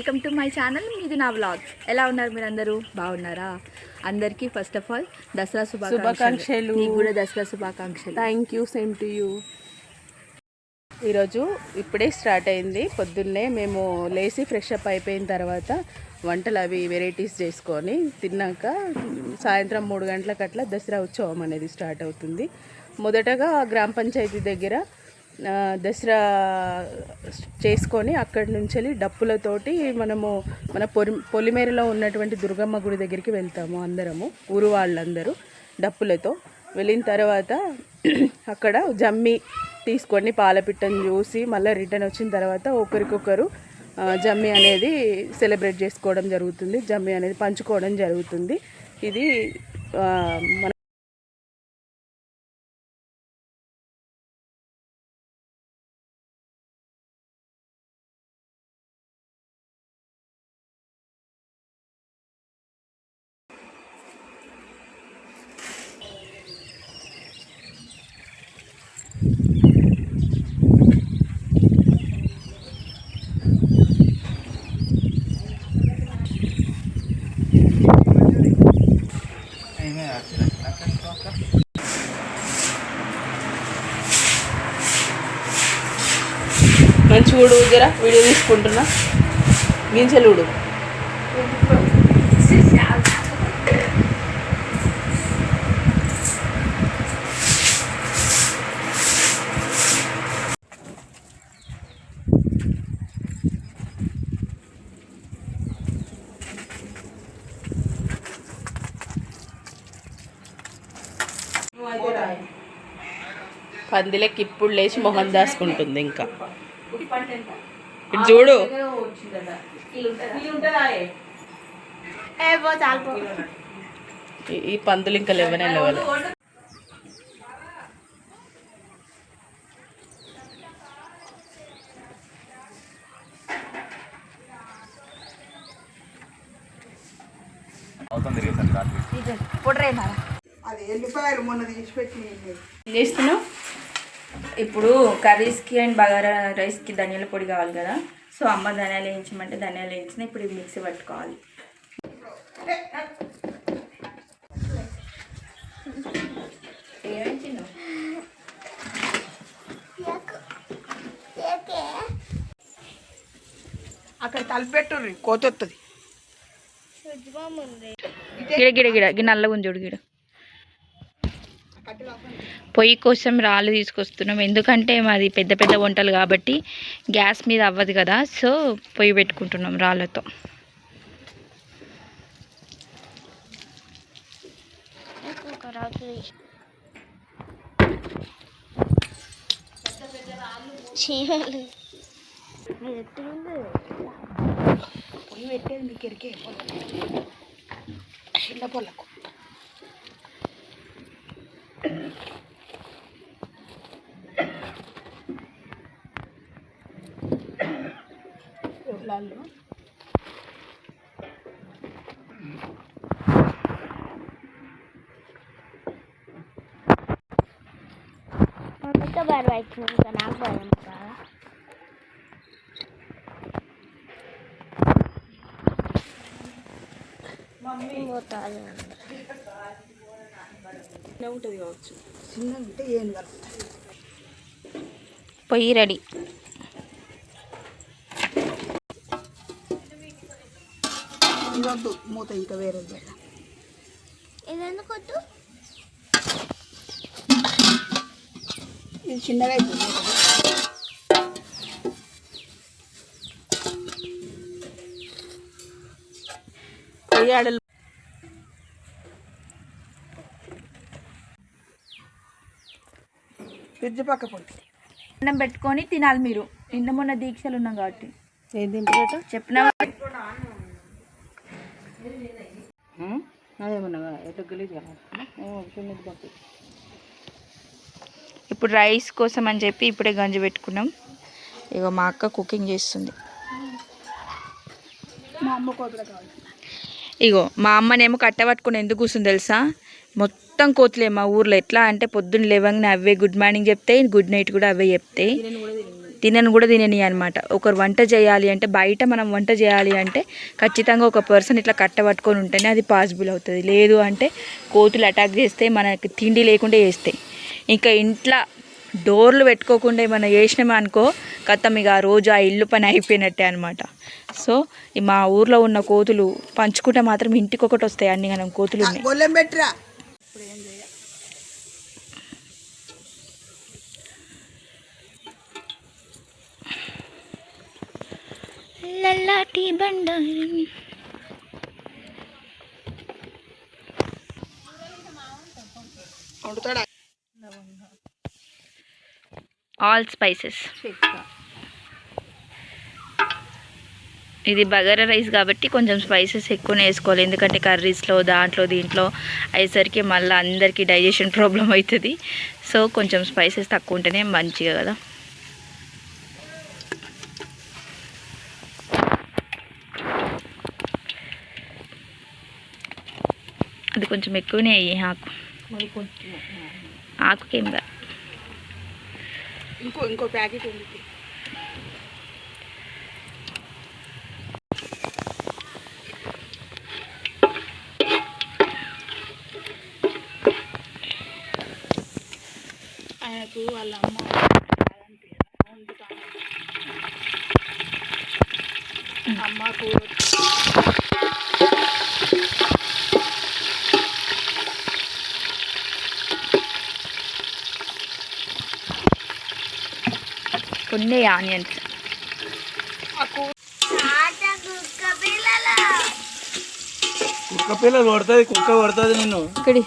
Welcome to my channel మీది నా vlogs. ఎలా ఉన్నారు మీరు అందరూ? బాగున్నారా? అందరికీ ఫస్ట్ ఆఫ్ ఆల్ దసరా శుభాకాంక్షలు. మీకు కూడా దసరా శుభాకాంక్షలు. Thank you, same to you. ఈరోజు ఇప్పుడే స్టార్ట్ అయింది. పొద్దున్నే మేము లేచి ఫ్రెష్ అప్ అయిపోయిన తర్వాత వంటలు అవి వెరైటీస్ చేసుకొని తిన్నాక సాయంత్రం 3 గంటలకు అట్లా దసరా ఉత్సవం అనేది స్టార్ట్ అవుతుంది. మొదటగా గ్రామ పంచాయతీ దగ్గర దసరా చేసుకొని అక్కడి నుంచి డప్పులతోటి మనము మన పొలిమేరలో ఉన్నటువంటి దుర్గమ్మ గుడి దగ్గరికి వెళ్తాము. అందరము ఊరు వాళ్ళందరూ డప్పులతో వెళ్ళిన తర్వాత అక్కడ జమ్మి తీసుకొని పాలపిట్టను చూసి మళ్ళీ రిటర్న్ వచ్చిన తర్వాత ఒకరికొకరు జమ్మి అనేది సెలబ్రేట్ చేసుకోవడం జరుగుతుంది. జమ్మి అనేది పంచుకోవడం జరుగుతుంది. ఇది మన చూడు జరా వీడియో తీసుకుంటున్నా గింజలుడు పందిలకి ఇప్పుడు లేచి మొహం దాచుకుంటుంది. ఇంకా చూడు ఈ పందులు ఇంకా లేవనే లేవాలి. చేస్తున్నావు ఇప్పుడు కర్రీస్కి అండ్ బగారా రైస్కి ధనియాల పొడి కావాలి కదా. సో అమ్మ ధనియాలు వేయించమంటే ధనియాలు వేయించిన. ఇప్పుడు ఇది మిక్సీ పట్టుకోవాలి. అక్కడ తలపెట్టు కోత వస్తుంది. గిడ గిడ గిడ గి నల్లగా ఉంది చూడు. గిడ పొయ్యి కోసం రాళ్ళు తీసుకొస్తున్నాం. ఎందుకంటే మాది పెద్ద పెద్ద వంటలు కాబట్టి గ్యాస్ మీద అవ్వదు కదా. సో పొయ్యి పెట్టుకుంటున్నాం రాళ్ళతో. పొయ్యి పెట్టేది మీకు ఎరికే చిన్న పొలకు. ఉంటుంది కావచ్చు. చిన్న ఉంటే ఏం కలుపుతాయి. పొయ్యి రెడీ. ఇదొద్దు మూత ఇంకా వేరే ఇది చిన్నగా అయిపోయింది. పొయ్యాడలు ఫ్రిడ్జ్ పక్క పొడి అన్నం పెట్టుకొని తినాలి. మీరు నిన్న మొన్న దీక్షలు ఉన్నాం కాబట్టి ఏం తింటారట చెప్పిన ఇప్పుడు రైస్ కోసం అని చెప్పి ఇప్పుడే గంజి పెట్టుకున్నాం. ఇగో మా అక్క కుకింగ్ చేస్తుంది. ఇగో మా అమ్మనేమో కట్ట పట్టుకుని ఎందుకు కూర్చుంది తెలుసా? మొత్తం కోతులే మా ఊర్లో. ఎట్లా అంటే పొద్దున్న లేవంగానే అవే గుడ్ మార్నింగ్ చెప్తాయి, గుడ్ నైట్ కూడా అవే చెప్తాయి. తినను కూడా తినని అనమాట. ఒకరు వంట చేయాలి అంటే, బయట మనం వంట చేయాలి అంటే ఖచ్చితంగా ఒక పర్సన్ ఇట్లా కట్టబట్టుకొని ఉంటేనే అది పాసిబుల్ అవుతుంది. లేదు అంటే కోతులు అటాక్ చేస్తే మనకి తిండి లేకుండా చేస్తాయి. ఇంకా ఇంట్లో డోర్లు పెట్టుకోకుండా ఏమైనా చేసినామే అనుకో కథం, ఇక ఆ రోజు ఆ ఇల్లు పని అయిపోయినట్టే అనమాట. సో మా ఊర్లో ఉన్న కోతులు పంచుకుంటే మాత్రం ఇంటికి ఒకటి వస్తాయి. అన్ని మనం కోతులు ఉన్నాయి. లల్లాటి బండారం ఆల్ స్పైసెస్. ఇది బగారా రైస్ కాబట్టి కొంచెం స్పైసెస్ ఎక్కువనే వేసుకోవాలి. ఎందుకంటే కర్రీస్లో దాంట్లో దీంట్లో అయ్యేసరికి మళ్ళీ అందరికీ డైజెషన్ ప్రాబ్లం అవుతుంది. సో కొంచెం స్పైసెస్ తక్కువ ఉంటేనే మంచిగా కదా. అది కొంచెం ఎక్కువనే అయ్యి ఆకుకేం కాదు. ఇంకో ప్యాకెట్ ఉంది. ఆయనకు వాళ్ళ అమ్మకు కొన్ని ఆనియన్స్. కుక్క పిల్లలు కొడుతుంది, కుక్క కొడుతుంది నిన్ను. ఇక్కడి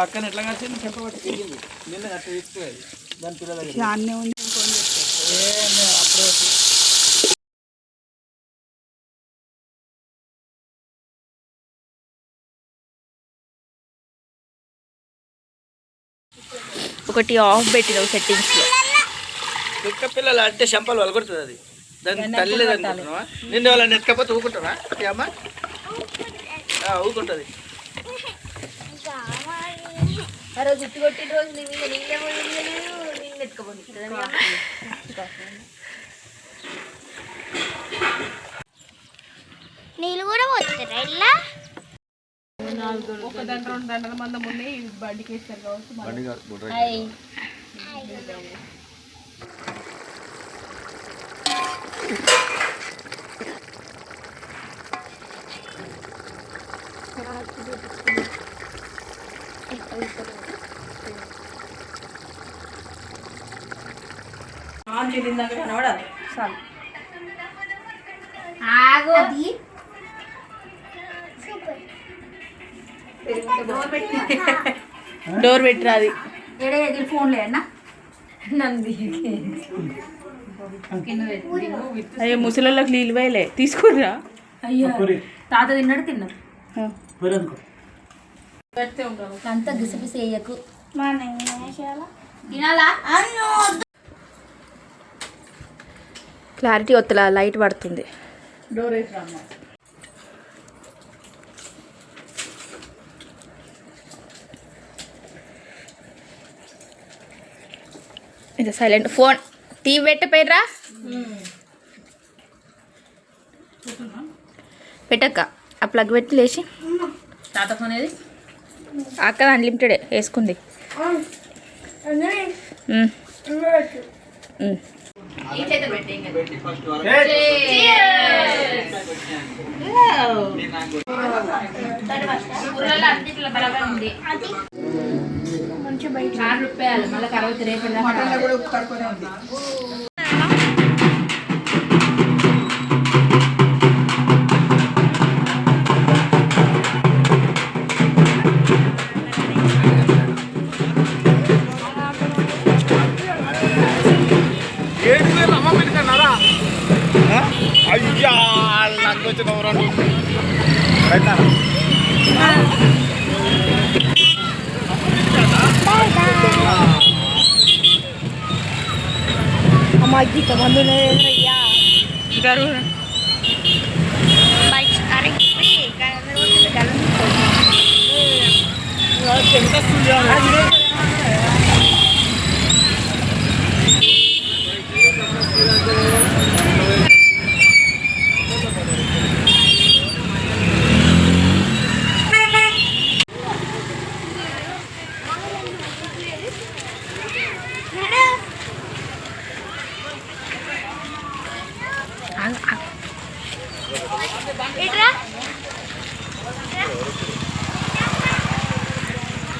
అక్కని ఎట్లా కలిసి చెప్పబట్టి నిన్న అట్లా తీసుకోవాలి దాని పిల్లలు అన్నీ ఉంది. ఒకటి ఆఫ్ పెట్టినావు సెట్టింగ్స్లో. కుక్క పిల్లలు అంటే చెంపలు వలగొడుతుంది. అది దాని తల్లి లేదనుకుంటున్నావా? నిన్న వాళ్ళని ఎత్తుకపోతే ఊకుంటావా? అమ్మ ఊకుంటుంది. నీళ్ళు కూడా పోతారా ఇలా? ఒక దండ 2 దండల మందం ఉన్నాయి. బండికి వేస్తారు కావచ్చు. డోర్ పెట్టరాది. ఫోన్ లేనా అయ్యో ముసలిళ్ళకి నీళ్ళు వేయలే, తీసుకుర్రా. అయ్యో తాత తిన్నాడు, తిన్నాడు. అంత గిసపిసి వేయకు. క్లారిటీ వత్తలా, లైట్ పడుతుంది. డోర్ వేసిరా అమ్మ. ఇది సైలెంట్. ఫోన్ టీవీ పెట్టపోయిర్రా, పెట్టక్క. ఆ ప్లగ్ పెట్టి లేచి టాటా ఫోన్ ఏది అక్క అన్లిమిటెడ్ వేసుకుంది. రూపాయలు మళ్ళీ 60 రేపు అయ్యా నాకు వచ్చిన అమ్మాయి కమందు అయ్యా జరుగు బైక్ అరే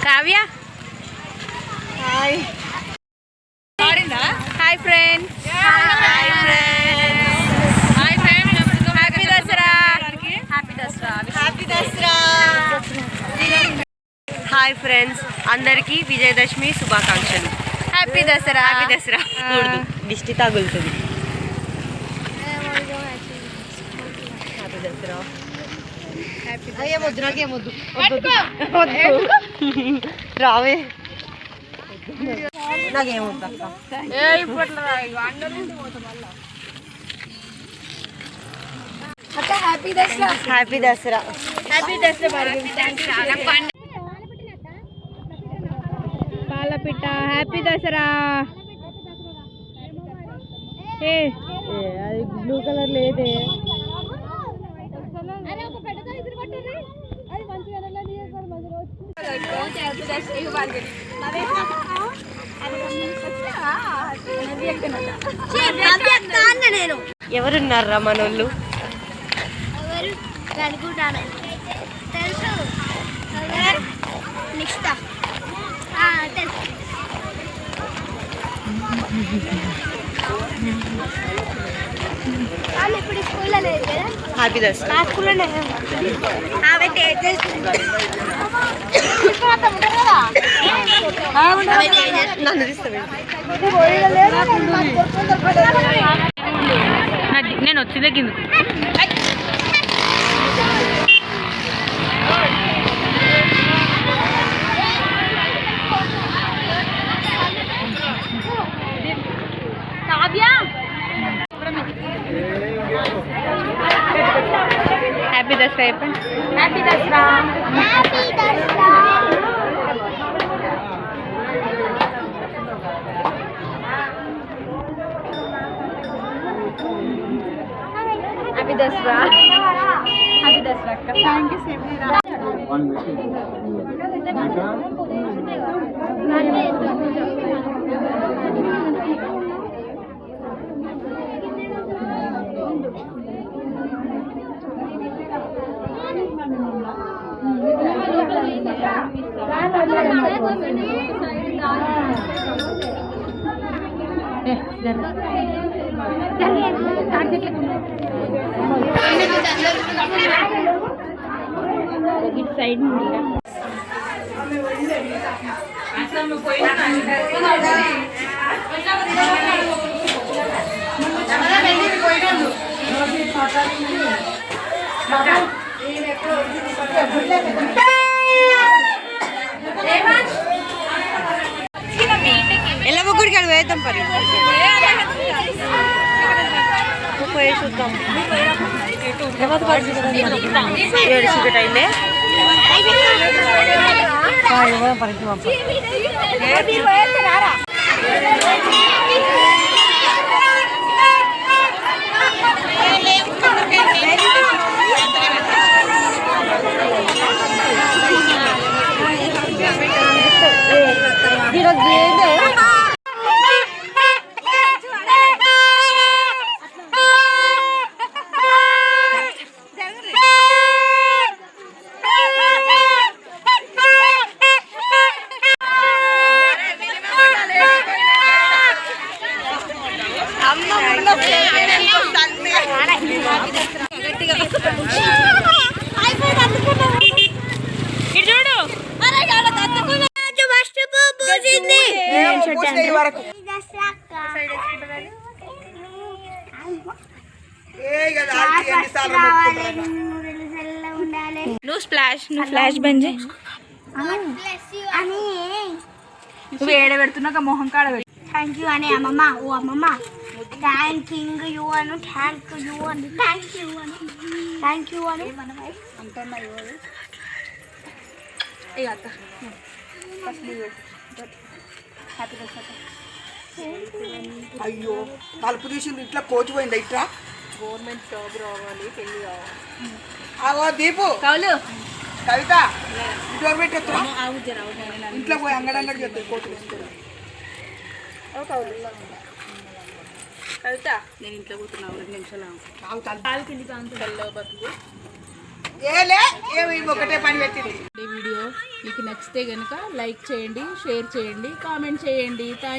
Kavya hi hi friends hi friends happy Dasara happy Dasara happy Dasara hi friends, అందరికీ విజయదశమి శుభాకాంక్షలు. Happy Dasara happy Dasara. దిష్టి తగులుతుంది. హ్యాపీ దసరా. ఏమొద్దు రావే నాకేమొద్దు అక్క. హ్యాపీ దసరా. హ్యాపీ దసరా. పాలపిట్ట హ్యాపీ దసరా. అది బ్లూ కలర్ లేదే. ఎవరున్నారా మనోళ్ళు? తెలుసు నెక్స్ట్ తెలుసు వాళ్ళు ఇప్పుడు స్కూల్లో లేదు కదా. హ్యాపీ దసరా. మా స్కూల్లోనే నన్ను తీస్తావే. నేను వచ్చిందే కింద హ్యాపీ దసరా అయిపోయింది. Happy Dasara. Happy Dasara. Happy Dasara అక్క. Thank you same. సైడ్ ఎలా ముగ్గురికి అది వేద్దాం పరి పోయి చూద్దాం. ఏడు చీకటి అయిందే. నువ్వు ఫ్లాష్ బంద్ చేయి. నువ్వు ఏడ పెడుతున్నాక మొహం కాడ పెట్టు. థ్యాంక్ యూ అని అమ్మమ్మ. ఓ అమ్మమ్మ, thank you Anu. Thank you అని. థ్యాంక్ యూ అని. థ్యాంక్ యూ అని అయ్యో తలుపు తీసింది ఇట్లా కోచిపోయింది ఇట్లా. గవర్నమెంట్ జాబ్ రావాలి, పెళ్లి కావాలి. అగో దీపు కౌలు కవిత ఇంట్లో పెట్టేస్తున్నా ఇంట్లో పోయి అంగడంగడి చెప్తాయి కోతులు. నేను ఇంట్లో పోతున్నావు 2 నిమిషాలు ఏలే ఏమి ఒకటే పని పెట్టింది. వీడియో మీకు నచ్చితే కనుక లైక్ చేయండి, షేర్ చేయండి, కామెంట్ చేయండి. థ్యాంక్